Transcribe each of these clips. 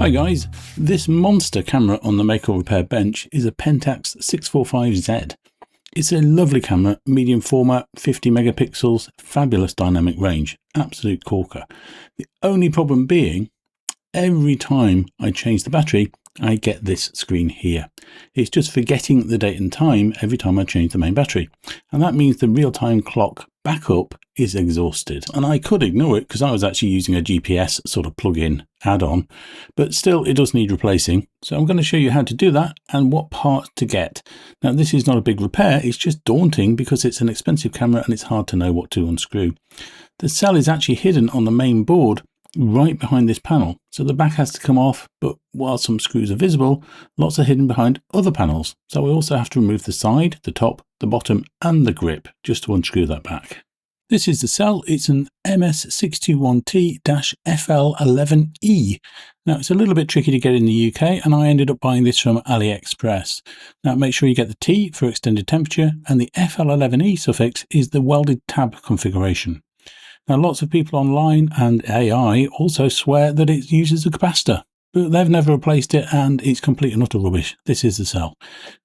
Hi guys, this monster camera on the Make or Repair bench is a Pentax 645Z. It's a lovely camera, medium format, 50 megapixels, fabulous dynamic range, absolute corker. The only problem being, every time I change the battery, I get this screen here. It's just forgetting the date and time every time I change the main battery. And that means the real-time clock backup is exhausted. And I could ignore it because I was actually using a GPS sort of plug-in add-on, but still it does need replacing. So I'm going to show you how to do that and what parts to get. Now this is not a big repair, it's just daunting because it's an expensive camera and it's hard to know what to unscrew. The cell is actually hidden on the main board right behind this panel, so the back has to come off, but while some screws are visible, lots are hidden behind other panels. So we also have to remove the side, the top, the bottom and the grip just to unscrew that back. This is the cell. It's an MS621T-FL11E. Now it's a little bit tricky to get in the UK and I ended up buying this from AliExpress. Now make sure you get the T for extended temperature, and the FL11E suffix is the welded tab configuration. Now lots of people online and AI also swear that it uses a capacitor, but they've never replaced it and it's complete and utter rubbish. This is the cell.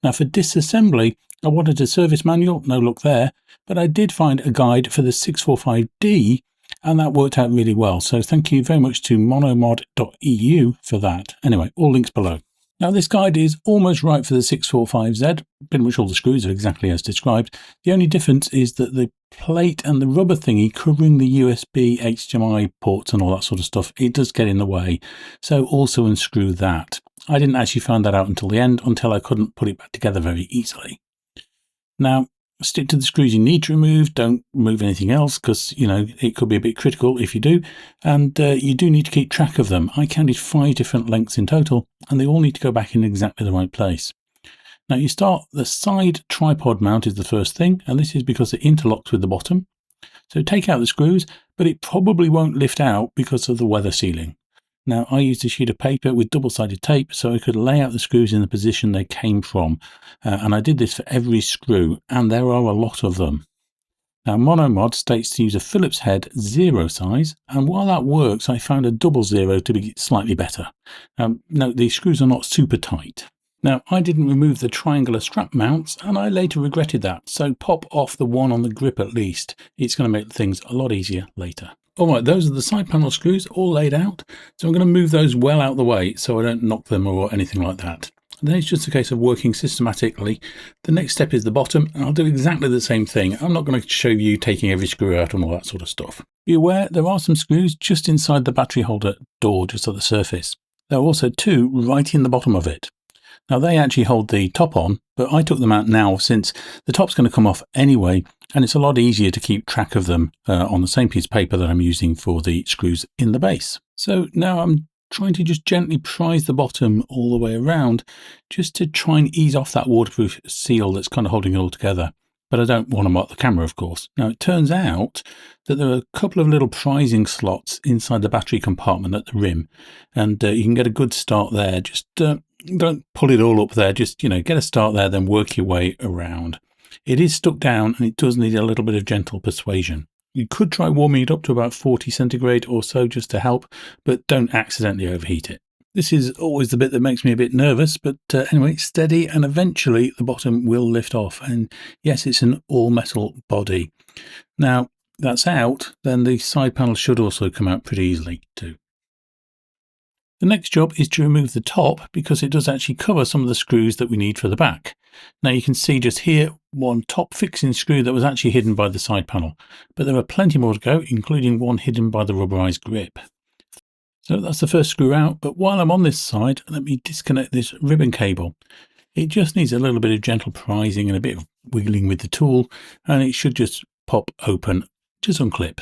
Now for disassembly, I wanted a service manual, no luck there, but I did find a guide for the 645D and that worked out really well. So thank you very much to monomod.eu for that. Anyway, all links below. Now this guide is almost right for the 645Z, pretty much all the screws are exactly as described. The only difference is that the plate and the rubber thingy covering the USB, HDMI ports and all that sort of stuff, it does get in the way. So also unscrew that. I didn't actually find that out until the end, until I couldn't put it back together very easily. Now stick to the screws you need to remove, don't remove anything else because, you know, it could be a bit critical if you do, and you do need to keep track of them. I counted 5 different lengths in total and they all need to go back in exactly the right place. Now you start, the side tripod mount is the first thing, and this is because it interlocks with the bottom. So take out the screws, but it probably won't lift out because of the weather sealing. Now I used a sheet of paper with double-sided tape so I could lay out the screws in the position they came from, and I did this for every screw, and there are a lot of them. Now Monomod states to use a Phillips head 0 size, and while that works I found a double 0 to be slightly better. Note these screws are not super tight. Now I didn't remove the triangular strap mounts and I later regretted that, so pop off the one on the grip at least. It's going to make things a lot easier later. Alright, those are the side panel screws all laid out, so I'm going to move those well out of the way so I don't knock them or anything like that. And then it's just a case of working systematically. The next step is the bottom, and I'll do exactly the same thing. I'm not going to show you taking every screw out and all that sort of stuff. Be aware there are some screws just inside the battery holder door, just at the surface. There are also 2 right in the bottom of it. Now they actually hold the top on, but I took them out now since the top's going to come off anyway, and it's a lot easier to keep track of them on the same piece of paper that I'm using for the screws in the base. So now I'm trying to just gently prise the bottom all the way around, just to try and ease off that waterproof seal that's kind of holding it all together. But I don't want to mark the camera, of course. Now it turns out that there are a couple of little prizing slots inside the battery compartment at the rim, and you can get a good start there. Just don't pull it all up there, just, you know, get a start there, then work your way around. It is stuck down and it does need a little bit of gentle persuasion. You could try warming it up to about 40 centigrade or so just to help, but don't accidentally overheat it. This is always the bit that makes me a bit nervous, but anyway, steady, and eventually the bottom will lift off. And yes, it's an all metal body. Now that's out, then the side panel should also come out pretty easily too. The next job is to remove the top because it does actually cover some of the screws that we need for the back. Now you can see just here one top fixing screw that was actually hidden by the side panel, but there are plenty more to go, including one hidden by the rubberized grip. So that's the first screw out, but while I'm on this side, let me disconnect this ribbon cable. It just needs a little bit of gentle prizing and a bit of wiggling with the tool, and it should just pop open, just unclip.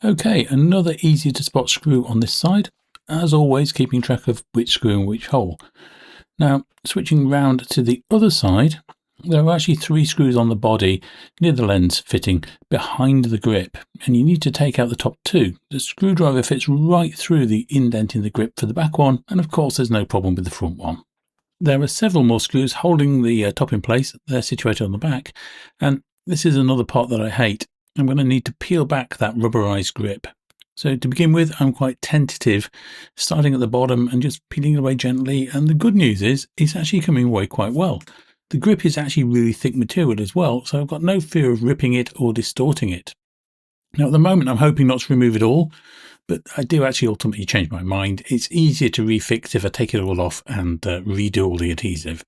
Okay, another easy to spot screw on this side. As always, keeping track of which screw in which hole. Now, switching round to the other side, there are actually 3 screws on the body near the lens fitting behind the grip, and you need to take out the top 2. The screwdriver fits right through the indent in the grip for the back one, and of course there's no problem with the front one. There are several more screws holding the top in place. They're situated on the back, and this is another part that I hate. I'm going to need to peel back that rubberized grip. So to begin with, I'm quite tentative, starting at the bottom and just peeling it away gently. And the good news is it's actually coming away quite well. The grip is actually really thick material as well, so I've got no fear of ripping it or distorting it. Now at the moment I'm hoping not to remove it all, but I do actually ultimately change my mind. It's easier to refix if I take it all off and redo all the adhesive.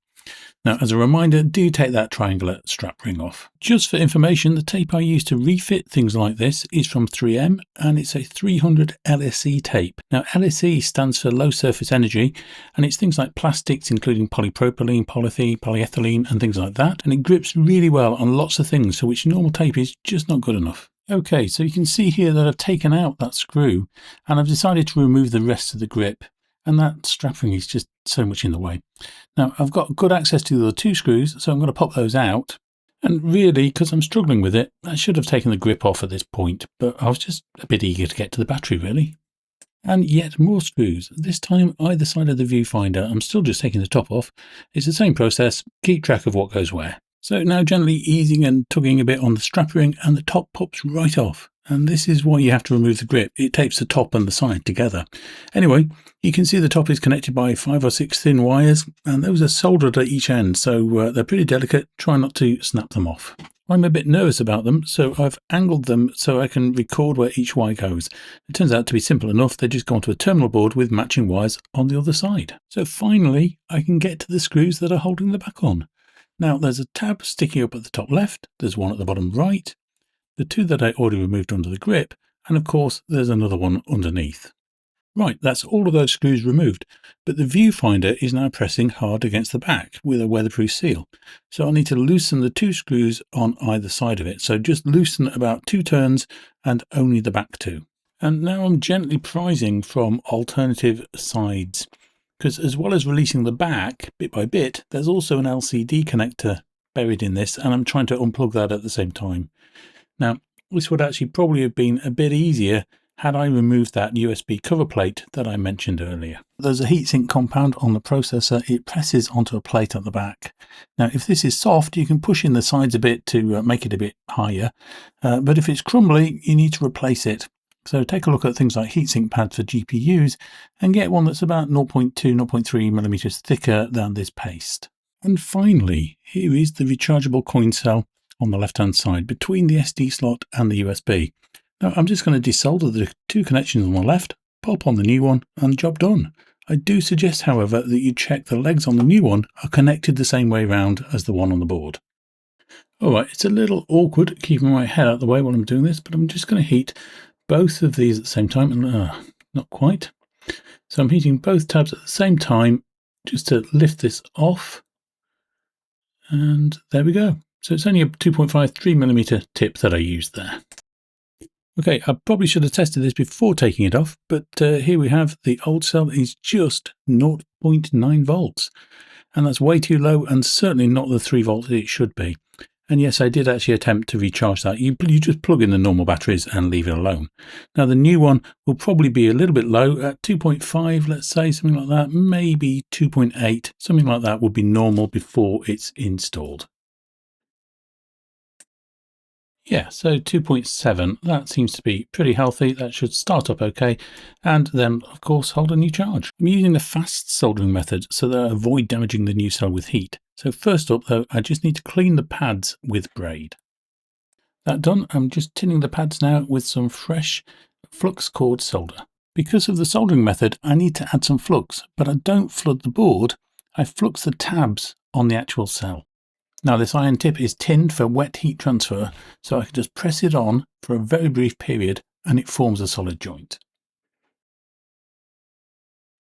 Now, as a reminder, do take that triangular strap ring off. Just for information, the tape I use to refit things like this is from 3M, and it's a 300 LSE tape. Now, LSE stands for low surface energy, and it's things like plastics, including polypropylene, polyethylene, and things like that. And it grips really well on lots of things, for which normal tape is just not good enough. Okay, so you can see here that I've taken out that screw, and I've decided to remove the rest of the grip. And that strap ring is just so much in the way. Now, I've got good access to the other two screws, so I'm going to pop those out. And really, because I'm struggling with it, I should have taken the grip off at this point, but I was just a bit eager to get to the battery, really. And yet more screws, this time either side of the viewfinder. I'm still just taking the top off. It's the same process, keep track of what goes where. So now gently easing and tugging a bit on the strap ring, and the top pops right off. And this is why you have to remove the grip. It tapes the top and the side together. Anyway, you can see the top is connected by 5 or 6 thin wires, and those are soldered at each end, so they're pretty delicate. Try not to snap them off. I'm a bit nervous about them, so I've angled them so I can record where each wire goes. It turns out to be simple enough. They just go onto a terminal board with matching wires on the other side. So finally, I can get to the screws that are holding the back on. Now, there's a tab sticking up at the top left, there's one at the bottom right, the two that I already removed under the grip, and of course there's another one underneath. Right, that's all of those screws removed, but the viewfinder is now pressing hard against the back with a weatherproof seal. So I'll need to loosen the 2 screws on either side of it. So just loosen about 2 turns and only the back 2. And now I'm gently prising from alternative sides, because as well as releasing the back bit by bit, there's also an LCD connector buried in this, and I'm trying to unplug that at the same time. Now, this would actually probably have been a bit easier had I removed that USB cover plate that I mentioned earlier. There's a heatsink compound on the processor. It presses onto a plate at the back. Now, if this is soft, you can push in the sides a bit to make it a bit higher, but if it's crumbly, you need to replace it. So take a look at things like heatsink pads for GPUs and get one that's about 0.2, 0.3 millimeters thicker than this paste. And finally, here is the rechargeable coin cell on the left-hand side between the SD slot and the USB. Now I'm just going to desolder the 2 connections on the left, pop on the new one, and job done. I do suggest, however, that you check the legs on the new one are connected the same way round as the one on the board. Alright, it's a little awkward keeping my head out of the way while I'm doing this, but I'm just going to heat both of these at the same time, and not quite. So I'm heating both tabs at the same time just to lift this off, and there we go. So it's only a 2.53 millimeter tip that I used there. Okay, I probably should have tested this before taking it off, but here we have the old cell is just 0.9 volts, and that's way too low and certainly not the 3 volts it should be. And yes, I did actually attempt to recharge that. You just plug in the normal batteries and leave it alone. Now the new one will probably be a little bit low at 2.5, let's say, something like that, maybe 2.8, something like that would be normal before it's installed. Yeah, so 2.7, that seems to be pretty healthy. That should start up okay, and then of course hold a new charge. I'm using the fast soldering method so that I avoid damaging the new cell with heat. So first up though, I just need to clean the pads with braid. That done, I'm just tinning the pads now with some fresh flux cord solder. Because of the soldering method, I need to add some flux, but I don't flood the board, I flux the tabs on the actual cell. Now this iron tip is tinned for wet heat transfer, so I can just press it on for a very brief period and it forms a solid joint.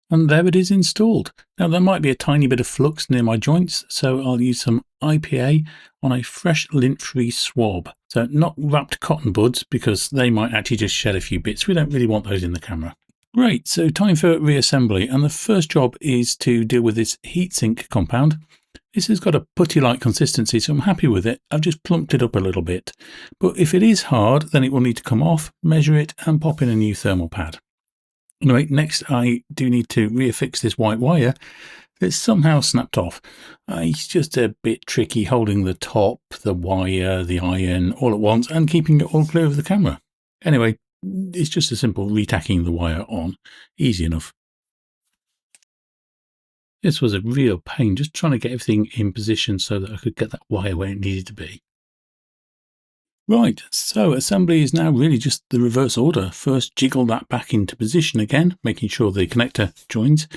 And there it is installed. Now there might be a tiny bit of flux near my joints, so I'll use some IPA on a fresh lint-free swab. So not wrapped cotton buds, because they might actually just shed a few bits. We don't really want those in the camera. Great, so time for reassembly, and the first job is to deal with this heatsink compound. This has got a putty-like consistency, so I'm happy with it. I've just plumped it up a little bit. But if it is hard, then it will need to come off, measure it, and pop in a new thermal pad. Anyway, next I do need to reaffix this white wire that's somehow snapped off. It's just a bit tricky holding the top, the wire, the iron all at once and keeping it all clear of the camera. Anyway, it's just a simple retacking the wire on. Easy enough. This was a real pain, just trying to get everything in position so that I could get that wire where it needed to be. Right, so assembly is now really just the reverse order. First, jiggle that back into position again, making sure the connector joins,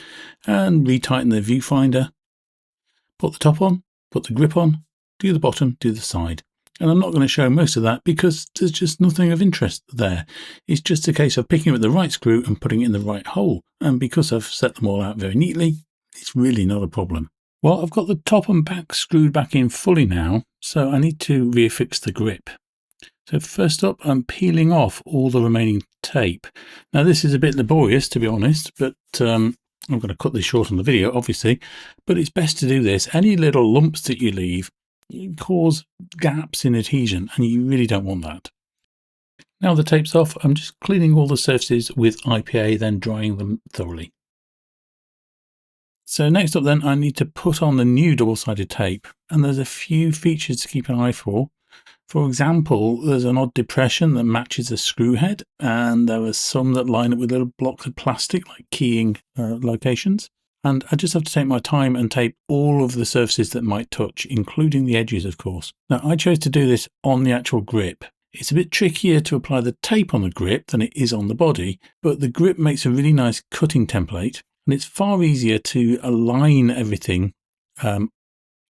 and retighten the viewfinder. Put the top on, put the grip on, do the bottom, do the side. And I'm not going to show most of that because there's just nothing of interest there. It's just a case of picking up the right screw and putting it in the right hole. And because I've set them all out very neatly, it's really not a problem. Well, I've got the top and back screwed back in fully now, so I need to reaffix the grip. So first up, I'm peeling off all the remaining tape. Now this is a bit laborious, to be honest, but I'm going to cut this short on the video, obviously, but it's best to do this. Any little lumps that you leave cause gaps in adhesion, and you really don't want that. Now the tape's off, I'm just cleaning all the surfaces with IPA, then drying them thoroughly. So next up then, I need to put on the new double-sided tape, and there's a few features to keep an eye for. For example, there's an odd depression that matches the screw head, and there are some that line up with little blocks of plastic, like keying locations. And I just have to take my time and tape all of the surfaces that might touch, including the edges, of course. Now, I chose to do this on the actual grip. It's a bit trickier to apply the tape on the grip than it is on the body, but the grip makes a really nice cutting template, and it's far easier to align everything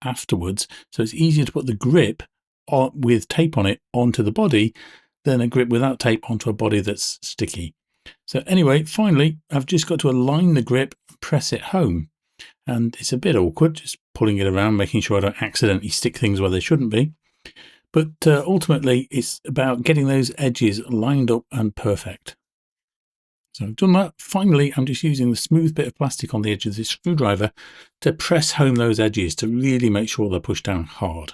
afterwards. So it's easier to put the grip with tape on it onto the body than a grip without tape onto a body that's sticky. So anyway, finally, I've just got to align the grip, press it home. And it's a bit awkward, just pulling it around, making sure I don't accidentally stick things where they shouldn't be. But ultimately, it's about getting those edges lined up and perfect. So I've done that. Finally, I'm just using the smooth bit of plastic on the edge of the screwdriver to press home those edges to really make sure they're pushed down hard.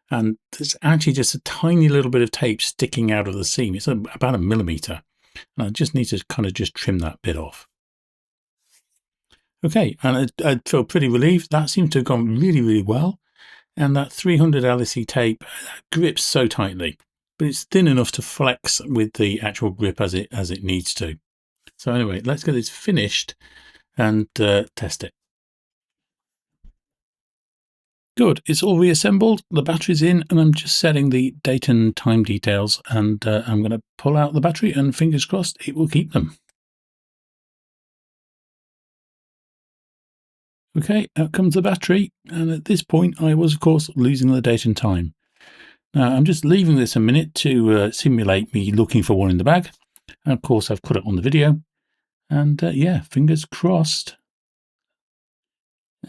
And there's actually just a tiny little bit of tape sticking out of the seam. It's about 1 millimeter. And I just need to kind of just trim that bit off. Okay, and I feel pretty relieved. That seems to have gone really, really well. And that 300 LSE tape grips so tightly, but it's thin enough to flex with the actual grip as it needs to. So anyway, let's get this finished and test it. Good, it's all reassembled, the battery's in, and I'm just setting the date and time details, and I'm going to pull out the battery and fingers crossed it will keep them. Okay, out comes the battery, and at this point I was of course losing the date and time. Now I'm just leaving this a minute to simulate me looking for one in the bag, and of course I've put it on the video, and yeah, fingers crossed.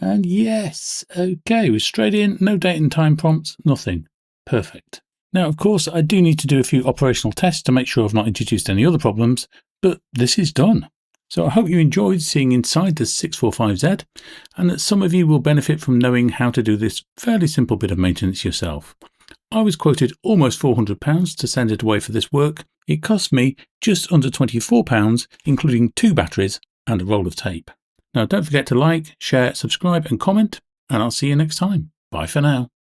And yes, okay, we're straight in, no date and time prompts, nothing. Perfect. Now, of course, I do need to do a few operational tests to make sure I've not introduced any other problems, but this is done. So I hope you enjoyed seeing inside the 645Z, and that some of you will benefit from knowing how to do this fairly simple bit of maintenance yourself. I was quoted almost £400 to send it away for this work. It cost me just under £24, including 2 batteries and a roll of tape. Now, don't forget to like, share, subscribe and comment, and I'll see you next time. Bye for now.